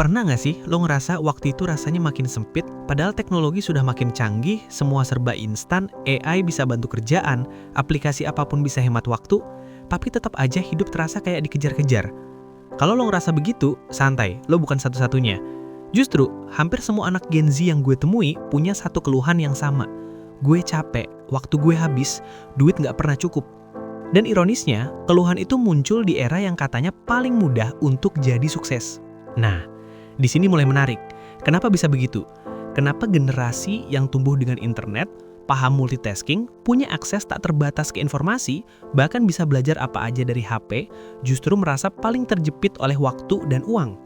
Pernah nggak sih lo ngerasa waktu itu rasanya makin sempit, padahal teknologi sudah makin canggih, semua serba instan, AI bisa bantu kerjaan, aplikasi apapun bisa hemat waktu, tapi tetap aja hidup terasa kayak dikejar-kejar. Kalau lo ngerasa begitu, santai, lo bukan satu-satunya. Justru, hampir semua anak Gen Z yang gue temui punya satu keluhan yang sama. Gue capek, waktu gue habis, duit nggak pernah cukup. Dan ironisnya, keluhan itu muncul di era yang katanya paling mudah untuk jadi sukses. Nah, di sini mulai menarik. Kenapa bisa begitu? Kenapa generasi yang tumbuh dengan internet, paham multitasking, punya akses tak terbatas ke informasi, bahkan bisa belajar apa aja dari HP, justru merasa paling terjepit oleh waktu dan uang?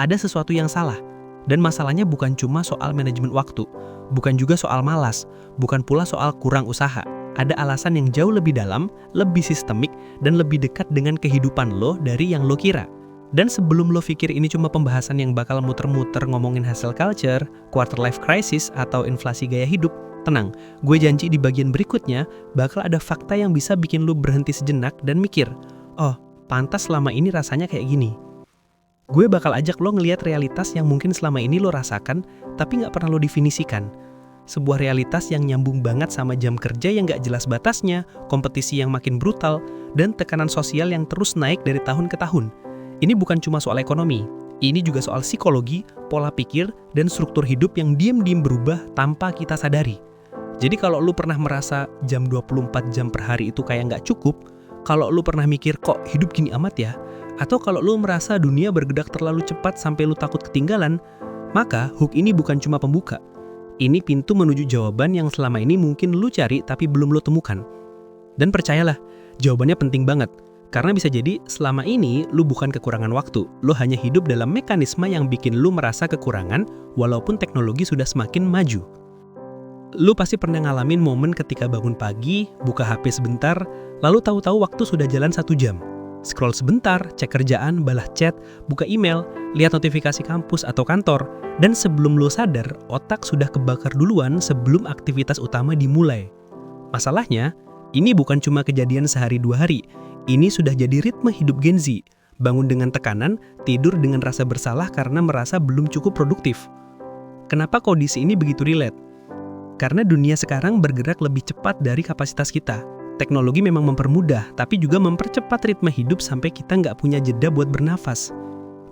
Ada sesuatu yang salah. Dan masalahnya bukan cuma soal manajemen waktu, bukan juga soal malas, bukan pula soal kurang usaha. Ada alasan yang jauh lebih dalam, lebih sistemik, dan lebih dekat dengan kehidupan lo dari yang lo kira. Dan sebelum lo pikir ini cuma pembahasan yang bakal muter-muter ngomongin hustle culture, quarter life crisis, atau inflasi gaya hidup, tenang, gue janji di bagian berikutnya bakal ada fakta yang bisa bikin lo berhenti sejenak dan mikir, oh, pantas selama ini rasanya kayak gini. Gue bakal ajak lo ngelihat realitas yang mungkin selama ini lo rasakan, tapi nggak pernah lo definisikan. Sebuah realitas yang nyambung banget sama jam kerja yang nggak jelas batasnya, kompetisi yang makin brutal, dan tekanan sosial yang terus naik dari tahun ke tahun. Ini bukan cuma soal ekonomi, ini juga soal psikologi, pola pikir, dan struktur hidup yang diam-diam berubah tanpa kita sadari. Jadi kalau lu pernah merasa jam 24 jam per hari itu kayak nggak cukup, kalau lu pernah mikir kok hidup gini amat ya, atau kalau lu merasa dunia bergerak terlalu cepat sampai lu takut ketinggalan, maka hook ini bukan cuma pembuka. Ini pintu menuju jawaban yang selama ini mungkin lu cari tapi belum lu temukan. Dan percayalah, jawabannya penting banget. Karena bisa jadi selama ini lu bukan kekurangan waktu, lu hanya hidup dalam mekanisme yang bikin lu merasa kekurangan walaupun teknologi sudah semakin maju. Lu pasti pernah ngalamin momen ketika bangun pagi, buka HP sebentar, lalu tahu-tahu waktu sudah jalan 1 jam. Scroll sebentar, cek kerjaan, balas chat, buka email, lihat notifikasi kampus atau kantor, dan sebelum lu sadar, otak sudah kebakar duluan sebelum aktivitas utama dimulai. Masalahnya, ini bukan cuma kejadian sehari 2 hari, ini sudah jadi ritme hidup Gen Z. Bangun dengan tekanan, tidur dengan rasa bersalah karena merasa belum cukup produktif. Kenapa kondisi ini begitu relate? Karena dunia sekarang bergerak lebih cepat dari kapasitas kita. Teknologi memang mempermudah, tapi juga mempercepat ritme hidup sampai kita nggak punya jeda buat bernafas.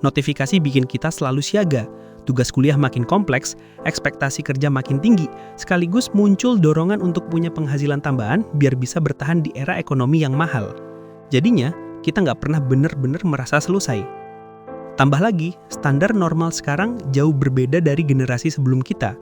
Notifikasi bikin kita selalu siaga, tugas kuliah makin kompleks, ekspektasi kerja makin tinggi, sekaligus muncul dorongan untuk punya penghasilan tambahan biar bisa bertahan di era ekonomi yang mahal. Jadinya, kita nggak pernah benar-benar merasa selesai. Tambah lagi, standar normal sekarang jauh berbeda dari generasi sebelum kita.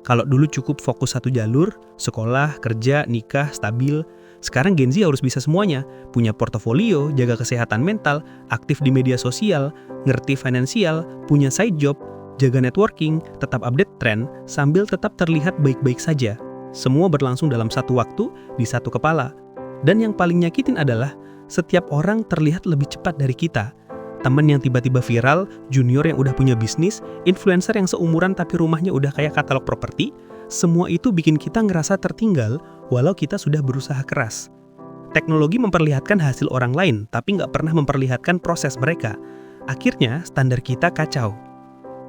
Kalau dulu cukup fokus satu jalur, sekolah, kerja, nikah, stabil, sekarang Gen Z harus bisa semuanya, punya portofolio, jaga kesehatan mental, aktif di media sosial, ngerti finansial, punya side job, jaga networking, tetap update tren, sambil tetap terlihat baik-baik saja. Semua berlangsung dalam satu waktu, di satu kepala. Dan yang paling nyakitin adalah, setiap orang terlihat lebih cepat dari kita. Temen yang tiba-tiba viral, junior yang udah punya bisnis, influencer yang seumuran tapi rumahnya udah kayak katalog properti, semua itu bikin kita ngerasa tertinggal walau kita sudah berusaha keras. Teknologi memperlihatkan hasil orang lain, tapi nggak pernah memperlihatkan proses mereka. Akhirnya, standar kita kacau.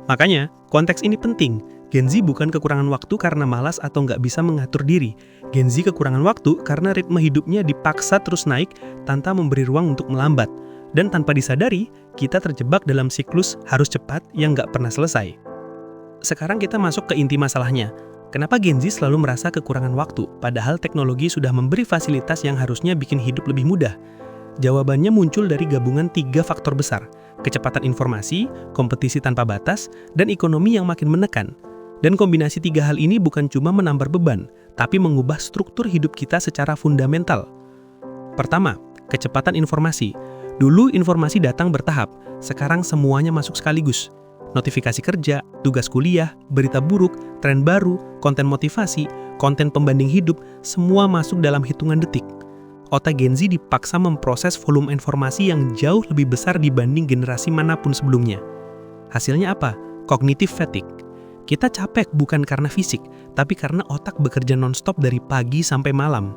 Makanya, konteks ini penting. Gen Z bukan kekurangan waktu karena malas atau nggak bisa mengatur diri. Gen Z kekurangan waktu karena ritme hidupnya dipaksa terus naik tanpa memberi ruang untuk melambat. Dan tanpa disadari, kita terjebak dalam siklus harus cepat yang nggak pernah selesai. Sekarang kita masuk ke inti masalahnya. Kenapa Gen Z selalu merasa kekurangan waktu, padahal teknologi sudah memberi fasilitas yang harusnya bikin hidup lebih mudah? Jawabannya muncul dari gabungan 3 faktor besar. Kecepatan informasi, kompetisi tanpa batas, dan ekonomi yang makin menekan. Dan kombinasi 3 hal ini bukan cuma menambah beban, tapi mengubah struktur hidup kita secara fundamental. Pertama, kecepatan informasi. Dulu informasi datang bertahap, sekarang semuanya masuk sekaligus. Notifikasi kerja, tugas kuliah, berita buruk, tren baru, konten motivasi, konten pembanding hidup, semua masuk dalam hitungan detik. Otak Gen Z dipaksa memproses volume informasi yang jauh lebih besar dibanding generasi manapun sebelumnya. Hasilnya apa? Cognitive fatigue. Kita capek bukan karena fisik, tapi karena otak bekerja non-stop dari pagi sampai malam.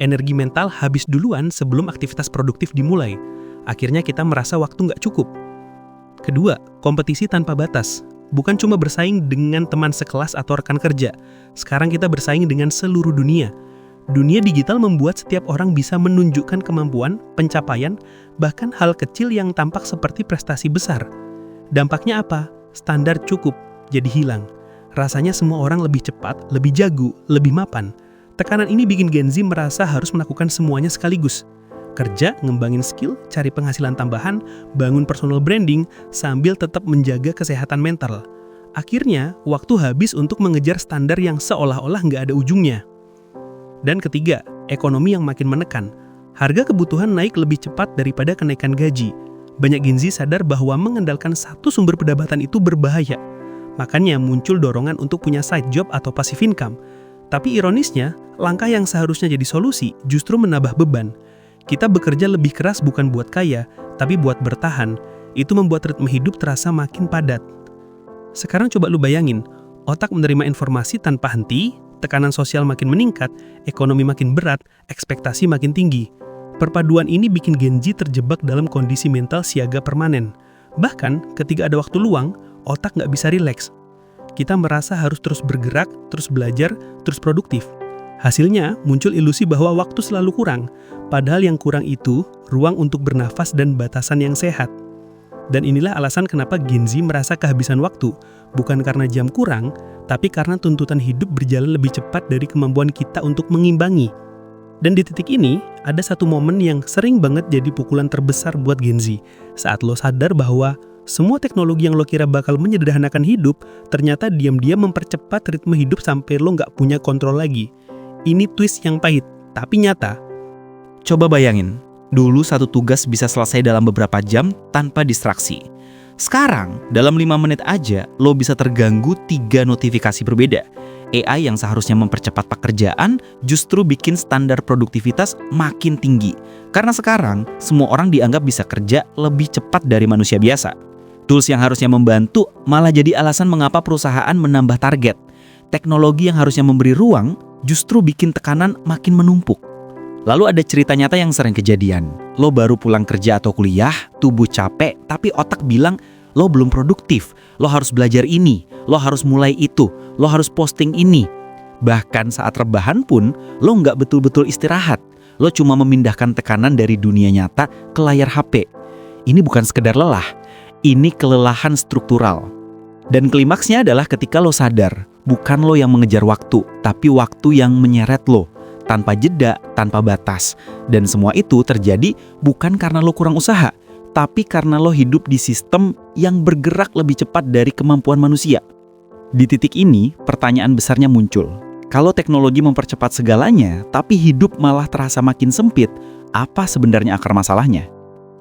Energi mental habis duluan sebelum aktivitas produktif dimulai. Akhirnya kita merasa waktu nggak cukup. Kedua, kompetisi tanpa batas. Bukan cuma bersaing dengan teman sekelas atau rekan kerja. Sekarang kita bersaing dengan seluruh dunia. Dunia digital membuat setiap orang bisa menunjukkan kemampuan, pencapaian, bahkan hal kecil yang tampak seperti prestasi besar. Dampaknya apa? Standar cukup jadi hilang. Rasanya semua orang lebih cepat, lebih jago, lebih mapan. Tekanan ini bikin Gen Z merasa harus melakukan semuanya sekaligus. Kerja, ngembangin skill, cari penghasilan tambahan, bangun personal branding, sambil tetap menjaga kesehatan mental. Akhirnya, waktu habis untuk mengejar standar yang seolah-olah nggak ada ujungnya. Dan ketiga, ekonomi yang makin menekan. Harga kebutuhan naik lebih cepat daripada kenaikan gaji. Banyak Gen Z sadar bahwa mengandalkan satu sumber pendapatan itu berbahaya. Makanya muncul dorongan untuk punya side job atau passive income. Tapi ironisnya, langkah yang seharusnya jadi solusi justru menambah beban. Kita bekerja lebih keras bukan buat kaya, tapi buat bertahan. Itu membuat ritme hidup terasa makin padat. Sekarang coba lu bayangin, otak menerima informasi tanpa henti, tekanan sosial makin meningkat, ekonomi makin berat, ekspektasi makin tinggi. Perpaduan ini bikin Gen Z terjebak dalam kondisi mental siaga permanen. Bahkan, ketika ada waktu luang, otak nggak bisa rileks. Kita merasa harus terus bergerak, terus belajar, terus produktif. Hasilnya, muncul ilusi bahwa waktu selalu kurang, padahal yang kurang itu ruang untuk bernafas dan batasan yang sehat. Dan inilah alasan kenapa Gen Z merasa kehabisan waktu, bukan karena jam kurang, tapi karena tuntutan hidup berjalan lebih cepat dari kemampuan kita untuk mengimbangi. Dan di titik ini, ada satu momen yang sering banget jadi pukulan terbesar buat Gen Z, saat lo sadar bahwa semua teknologi yang lo kira bakal menyederhanakan hidup, ternyata diam-diam mempercepat ritme hidup sampai lo nggak punya kontrol lagi. Ini twist yang pahit, tapi nyata. Coba bayangin, dulu satu tugas bisa selesai dalam beberapa jam tanpa distraksi. Sekarang, dalam 5 menit aja, lo bisa terganggu 3 notifikasi berbeda. AI yang seharusnya mempercepat pekerjaan justru bikin standar produktivitas makin tinggi. Karena sekarang, semua orang dianggap bisa kerja lebih cepat dari manusia biasa. Tools yang harusnya membantu malah jadi alasan mengapa perusahaan menambah target. Teknologi yang harusnya memberi ruang justru bikin tekanan makin menumpuk. Lalu ada cerita nyata yang sering kejadian. Lo baru pulang kerja atau kuliah, tubuh capek, tapi otak bilang, lo belum produktif, lo harus belajar ini, lo harus mulai itu, lo harus posting ini. Bahkan saat rebahan pun, lo nggak betul-betul istirahat. Lo cuma memindahkan tekanan dari dunia nyata ke layar HP. Ini bukan sekedar lelah, ini kelelahan struktural. Dan klimaksnya adalah ketika lo sadar, bukan lo yang mengejar waktu, tapi waktu yang menyeret lo. Tanpa jeda, tanpa batas. Dan semua itu terjadi bukan karena lo kurang usaha, tapi karena lo hidup di sistem yang bergerak lebih cepat dari kemampuan manusia. Di titik ini, pertanyaan besarnya muncul. Kalau teknologi mempercepat segalanya, tapi hidup malah terasa makin sempit, apa sebenarnya akar masalahnya?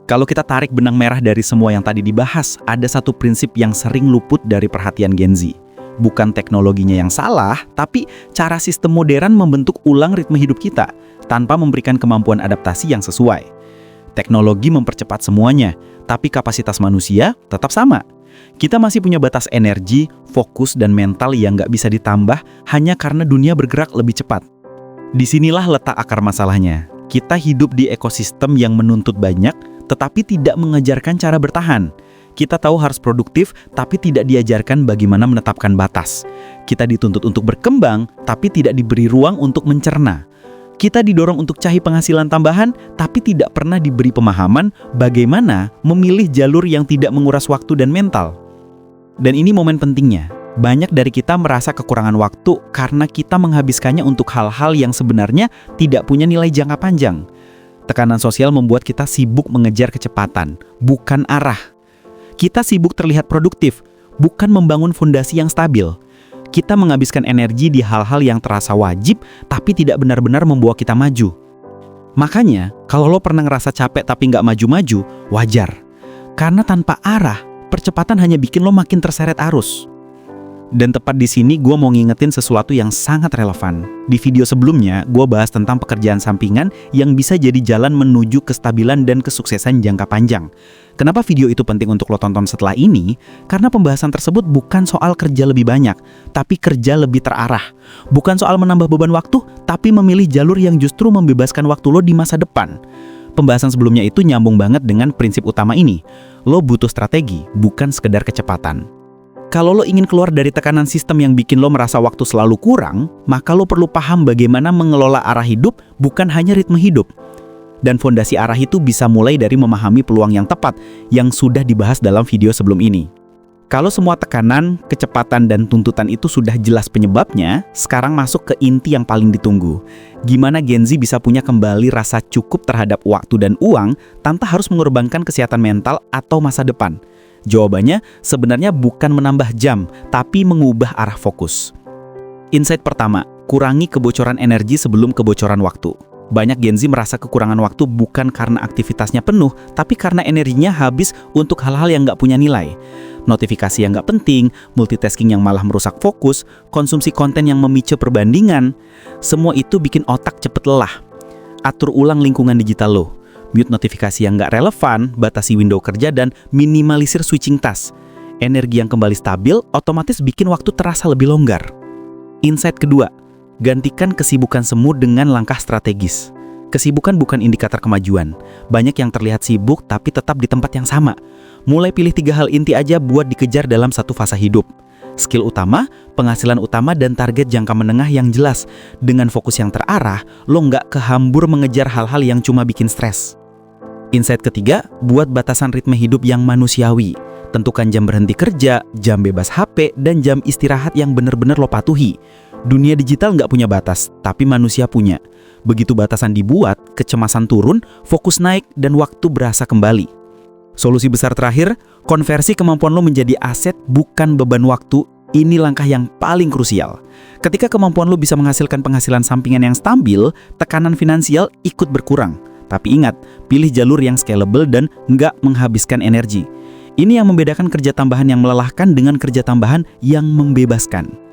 Kalau kita tarik benang merah dari semua yang tadi dibahas, ada satu prinsip yang sering luput dari perhatian Gen Z. Bukan teknologinya yang salah, tapi cara sistem modern membentuk ulang ritme hidup kita tanpa memberikan kemampuan adaptasi yang sesuai. Teknologi mempercepat semuanya, tapi kapasitas manusia tetap sama. Kita masih punya batas energi, fokus, dan mental yang nggak bisa ditambah hanya karena dunia bergerak lebih cepat. Disinilah letak akar masalahnya. Kita hidup di ekosistem yang menuntut banyak, tetapi tidak mengajarkan cara bertahan. Kita tahu harus produktif, tapi tidak diajarkan bagaimana menetapkan batas. Kita dituntut untuk berkembang, tapi tidak diberi ruang untuk mencerna. Kita didorong untuk cari penghasilan tambahan, tapi tidak pernah diberi pemahaman bagaimana memilih jalur yang tidak menguras waktu dan mental. Dan ini momen pentingnya. Banyak dari kita merasa kekurangan waktu karena kita menghabiskannya untuk hal-hal yang sebenarnya tidak punya nilai jangka panjang. Tekanan sosial membuat kita sibuk mengejar kecepatan, bukan arah. Kita sibuk terlihat produktif, bukan membangun fondasi yang stabil. Kita menghabiskan energi di hal-hal yang terasa wajib, tapi tidak benar-benar membawa kita maju. Makanya, kalau lo pernah ngerasa capek tapi nggak maju-maju, wajar. Karena tanpa arah, percepatan hanya bikin lo makin terseret arus. Dan tepat di sini gue mau ngingetin sesuatu yang sangat relevan. Di video sebelumnya, gue bahas tentang pekerjaan sampingan yang bisa jadi jalan menuju kestabilan dan kesuksesan jangka panjang. Kenapa video itu penting untuk lo tonton setelah ini? Karena pembahasan tersebut bukan soal kerja lebih banyak, tapi kerja lebih terarah. Bukan soal menambah beban waktu, tapi memilih jalur yang justru membebaskan waktu lo di masa depan. Pembahasan sebelumnya itu nyambung banget dengan prinsip utama ini. lo butuh strategi, bukan sekedar kecepatan. Kalau lo ingin keluar dari tekanan sistem yang bikin lo merasa waktu selalu kurang, maka lo perlu paham bagaimana mengelola arah hidup, bukan hanya ritme hidup. Dan fondasi arah itu bisa mulai dari memahami peluang yang tepat, yang sudah dibahas dalam video sebelum ini. Kalau semua tekanan, kecepatan, dan tuntutan itu sudah jelas penyebabnya, sekarang masuk ke inti yang paling ditunggu. Gimana Gen Z bisa punya kembali rasa cukup terhadap waktu dan uang tanpa harus mengorbankan kesehatan mental atau masa depan? Jawabannya sebenarnya bukan menambah jam, tapi mengubah arah fokus. Insight pertama, kurangi kebocoran energi sebelum kebocoran waktu. Banyak Gen Z merasa kekurangan waktu bukan karena aktivitasnya penuh, tapi karena energinya habis untuk hal-hal yang nggak punya nilai. Notifikasi yang nggak penting, multitasking yang malah merusak fokus, konsumsi konten yang memicu perbandingan, semua itu bikin otak cepet lelah. Atur ulang lingkungan digital lo. Mute notifikasi yang nggak relevan, batasi window kerja, dan minimalisir switching task. Energi yang kembali stabil otomatis bikin waktu terasa lebih longgar. Insight kedua, gantikan kesibukan semu dengan langkah strategis. Kesibukan bukan indikator kemajuan. Banyak yang terlihat sibuk tapi tetap di tempat yang sama. Mulai pilih 3 hal inti aja buat dikejar dalam satu fase hidup. Skill utama, penghasilan utama, dan target jangka menengah yang jelas. Dengan fokus yang terarah, lo nggak kehambur mengejar hal-hal yang cuma bikin stres. Insight ketiga, buat batasan ritme hidup yang manusiawi. Tentukan jam berhenti kerja, jam bebas HP, dan jam istirahat yang benar-benar lo patuhi. Dunia digital nggak punya batas, tapi manusia punya. Begitu batasan dibuat, kecemasan turun, fokus naik, dan waktu berasa kembali. Solusi besar terakhir, konversi kemampuan lo menjadi aset bukan beban waktu. Ini langkah yang paling krusial. Ketika kemampuan lo bisa menghasilkan penghasilan sampingan yang stabil, tekanan finansial ikut berkurang. Tapi ingat, pilih jalur yang scalable dan nggak menghabiskan energi. Ini yang membedakan kerja tambahan yang melelahkan dengan kerja tambahan yang membebaskan.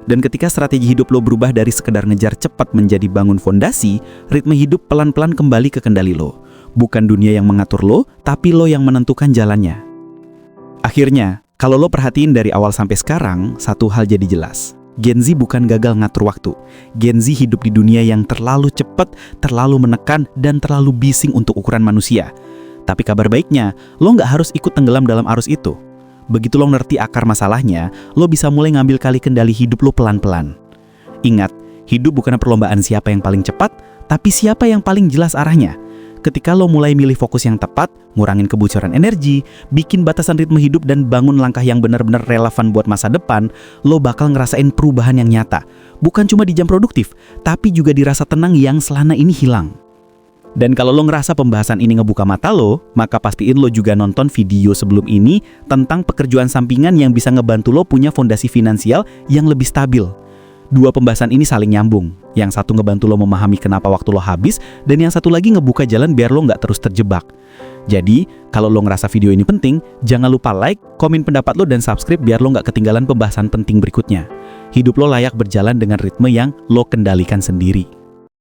Dan ketika strategi hidup lo berubah dari sekedar ngejar cepat menjadi bangun fondasi, ritme hidup pelan-pelan kembali ke kendali lo. Bukan dunia yang mengatur lo, tapi lo yang menentukan jalannya. Akhirnya, kalau lo perhatiin dari awal sampai sekarang, satu hal jadi jelas. Gen Z bukan gagal ngatur waktu. Gen Z hidup di dunia yang terlalu cepat, terlalu menekan, dan terlalu bising untuk ukuran manusia. Tapi kabar baiknya, lo nggak harus ikut tenggelam dalam arus itu. Begitu lo ngerti akar masalahnya, lo bisa mulai ngambil kali kendali hidup lo pelan-pelan. Ingat, hidup bukan perlombaan siapa yang paling cepat, tapi siapa yang paling jelas arahnya. Ketika lo mulai milih fokus yang tepat, ngurangin kebocoran energi, bikin batasan ritme hidup, dan bangun langkah yang benar-benar relevan buat masa depan, lo bakal ngerasain perubahan yang nyata. Bukan cuma di jam produktif, tapi juga di rasa tenang yang selama ini hilang. Dan kalau lo ngerasa pembahasan ini ngebuka mata lo, maka pastiin lo juga nonton video sebelum ini tentang pekerjaan sampingan yang bisa ngebantu lo punya fondasi finansial yang lebih stabil. Dua pembahasan ini saling nyambung. Yang satu ngebantu lo memahami kenapa waktu lo habis, dan yang satu lagi ngebuka jalan biar lo nggak terus terjebak. Jadi, kalau lo ngerasa video ini penting, jangan lupa like, komen pendapat lo, dan subscribe biar lo nggak ketinggalan pembahasan penting berikutnya. Hidup lo layak berjalan dengan ritme yang lo kendalikan sendiri.